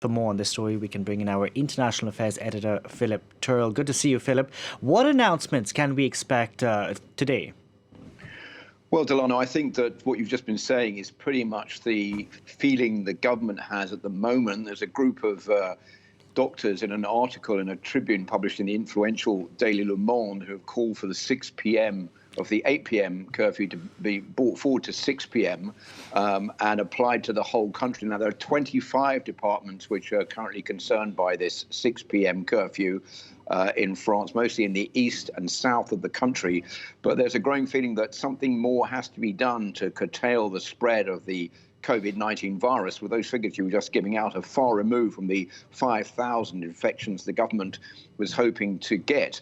For more on this story, we can bring in our international affairs editor, Philip Turle. Good to see you, Philip. What announcements can we expect today? Well, Delano, I think that what you've just been saying is pretty much the feeling the government has at the moment. There's a group of doctors in an article in a Tribune published in the influential daily Le Monde who have called for the 6 p.m. of the 8 p.m. curfew to be brought forward to 6 p.m. And applied to the whole country. Now, there are 25 departments which are currently concerned by this 6 p.m. curfew in France, mostly in the east and south of the country. But there's a growing feeling that something more has to be done to curtail the spread of the COVID-19 virus, with those figures you were just giving out are far removed from the 5,000 infections the government was hoping to get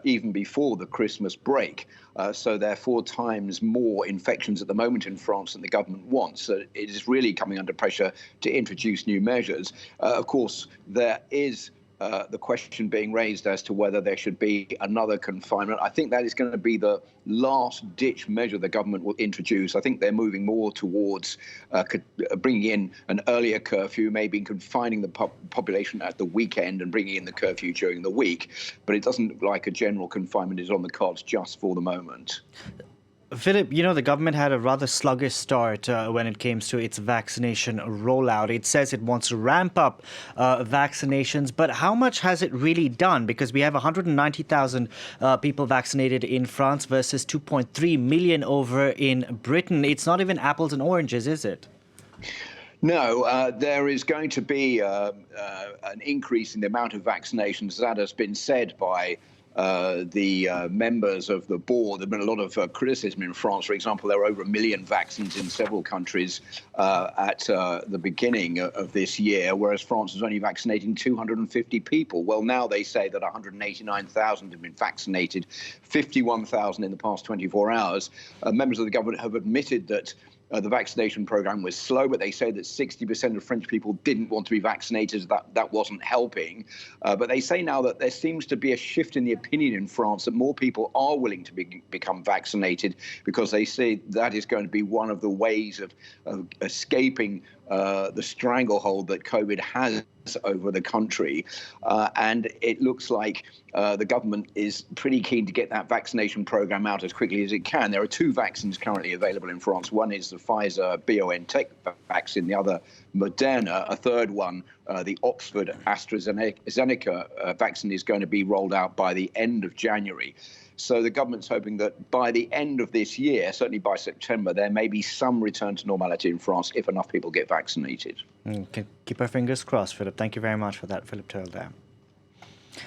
even before the Christmas break. So there are 4 times more infections at the moment in France than the government wants. So it is really coming under pressure to introduce new measures. Of course, there is the question being raised as to whether there should be another confinement. I think that is going to be the last-ditch measure the government will introduce. I think they're moving more towards bringing in an earlier curfew, maybe confining the population at the weekend and bringing in the curfew during the week. But it doesn't look like a general confinement is on the cards just for the moment. Philip, the government had a rather sluggish start when it came to its vaccination rollout. It says it wants to ramp up vaccinations, but how much has it really done? Because we have 190,000 people vaccinated in France versus 2.3 million over in Britain. It's not even apples and oranges, is it? No, there is going to be an increase in the amount of vaccinations. That has been said by the members of the board. There's been a lot of criticism in France. For example, there were over 1 million vaccines in several countries at the beginning of this year, whereas France was only vaccinating 250 people. Well, now they say that 189,000 have been vaccinated, 51,000 in the past 24 hours. Members of the government have admitted that the vaccination program was slow, but they say that 60% of French people didn't want to be vaccinated. That wasn't helping. But they say now that there seems to be a shift in the opinion in France that more people are willing to become vaccinated because they say that is going to be one of the ways of escaping the stranglehold that COVID has over the country. And it looks like the government is pretty keen to get that vaccination program out as quickly as it can. There are 2 vaccines currently available in France. One is the Pfizer-BioNTech vaccine, the other Moderna. A third one, the Oxford AstraZeneca vaccine, is going to be rolled out by the end of January. So the government's hoping that by the end of this year, certainly by September, there may be some return to normality in France if enough people get vaccinated. Keep our fingers crossed, Philip. Thank you very much for that, Philip Turle there.